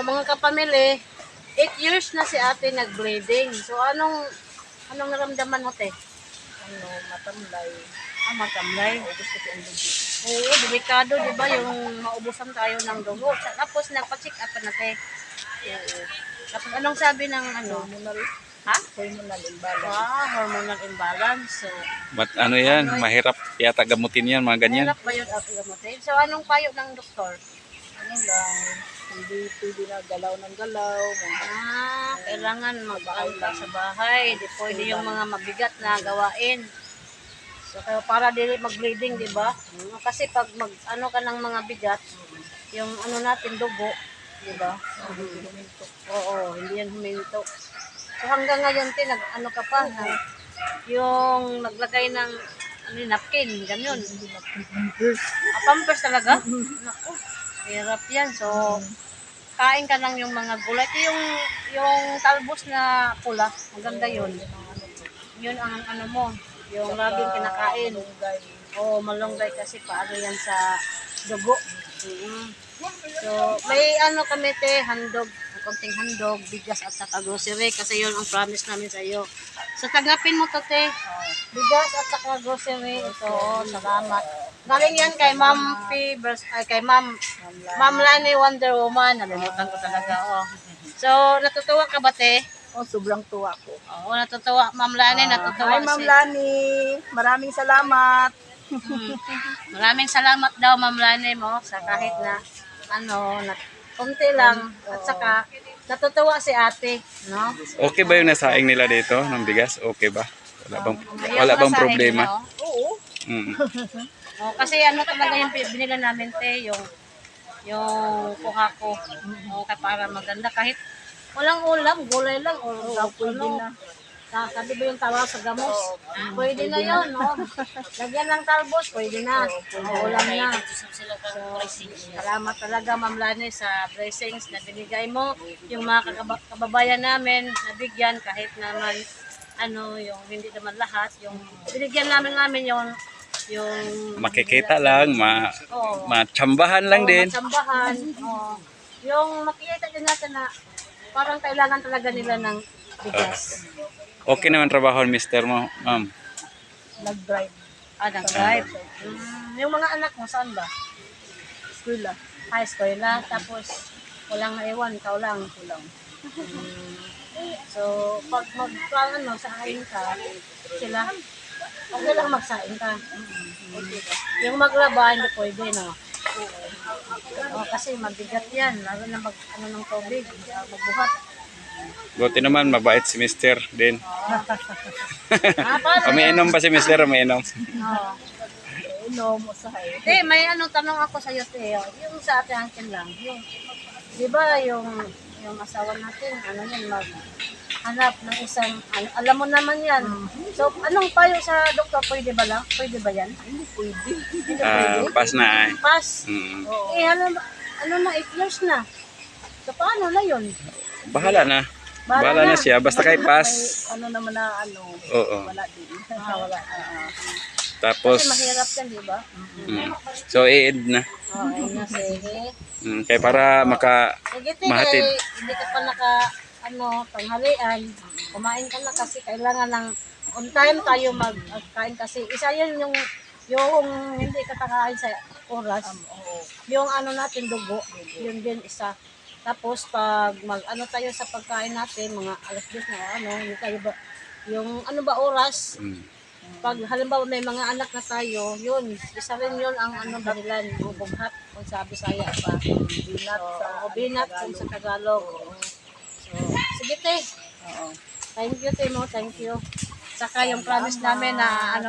mga kapamilya, 8 years na si ate nag-bleeding. So, anong naramdaman mo, te? Matamlay. Matamlay. Ubus kasi ang dugo. Oo, delikado, di ba? Yung maubusan tayo ng dugo. Tapos, nagpa-check up na, te. Oo. Tapos, anong sabi ng Hormonal. Ha? Hormonal imbalance. Hormonal imbalance. So, Ano yan, mahirap yata gamutin yan, mga ganyan. mahirap ba yun ate gamutin? So, anong payo ng doktor? Ano lang, hindi pwede na galaw ng galaw. Kailangan mag-alta sa bahay. Di pwede yung mga mabigat na gawain. So, para dili mag-bleeding, di ba? Kasi pag ano ka ng mga bigat, yung ano natin, dugo, di ba? Oo, hindi yan huminto. So, hanggang ngayon, ano ka pa, yung naglagay ng napkin, ganyan. Pampers talaga? Naku, hirap yan. So, kain ka lang yung mga gulay. Ito yung talbos na pula, maganda yun. Yun ang ano mo, yung laging kinakain. Oo, malunggay kasi paano yan sa dugo. So, may ano kami handog, konting handog, bigas at saka grocery kasi yun ang promise namin sa iyo. So, tanggapin mo to, te. Bigas at saka grocery. Ito, salamat. Galing yan kay Ma'am Fevers, kay Ma'am Lani Wonder Woman. Nalimutan ko talaga, So, natutuwa ka ba, te? Sobrang tuwa ko. Oo, natutuwa. Ma'am Lani, natutuwa. Hi, Ma'am Lani. Maraming salamat. Maraming salamat daw, Ma'am Lani mo, sa kahit na, konti lang. At saka, natutuwa si ate, no? Okay ba yung nasaing nila dito ng bigas? Okay ba? Wala bang problema? Oo. Kasi talaga yung binila namin, te, yung kuha ko. Para maganda. Kahit walang ulam, gulay lang. Pwede na. Sabi ba yung tawa sa gamos? Pwede na yun, no? Lagyan ng talbos, pwede na. Ulam na. Salamat talaga, Ma'am Lani, sa blessings na binigay mo. Yung mga kababayan namin, nabigyan kahit naman, yung hindi naman lahat. Yung binigyan namin yung Makikita lang, matsambahan lang din. Matsambahan. Yung makikita din natin na parang kailangan talaga nila ng bigas. Okay naman trabaho mister mo, ma'am? Nag-drive. Nag-drive. Yung mga anak mo, saan ba? Eskwela. Eskwela. Tapos, walang naiwan, ikaw lang. So, pag sahain ka, sila, okay lang magsain ka. Yung maglaba, hindi pwede, no? Kasi mabigat yan, lalo na ng tubig, magbuhat. Buti naman, mabait si mister din. Umiinom pa si mister, umiinom. Inom, usahay. May tanong ako sa iyo, te. Yung sa ate Angkin lang, di ba yung asawa natin, maghanap ng isang, alam mo naman yan. So, anong payo sa doktor, pwede ba lang? Pwede ba yan? Hindi pwede. Hindi pwede? Pass na eh. Pass? Oo. Na, 8 years na. So, paano na yun? Bahala na. Bahala na siya. Basta kay pass. May naman na Oo. wala din. Wala. Tapos, Kasi mahirap yan, di ba? so i-end na. Ayun na, sige. Kaya para Sige, mahatid. hindi ka pa tanghalian. Kumain ka na kasi kailangan ng on time tayo magkain kasi isa yun yung hindi ka takain sa oras. Yung natin dugo, yun din isa. Tapos pag tayo sa pagkain natin, mga alas 10 na yung oras. Pag halimbawa may mga anak na tayo, yun, isa rin yun ang dahilan, yung bughat, kung sa Bisaya pa. Binat sa Tagalog. So, sige, te. Thank you, te mo. Thank you. Saka yung promise namin na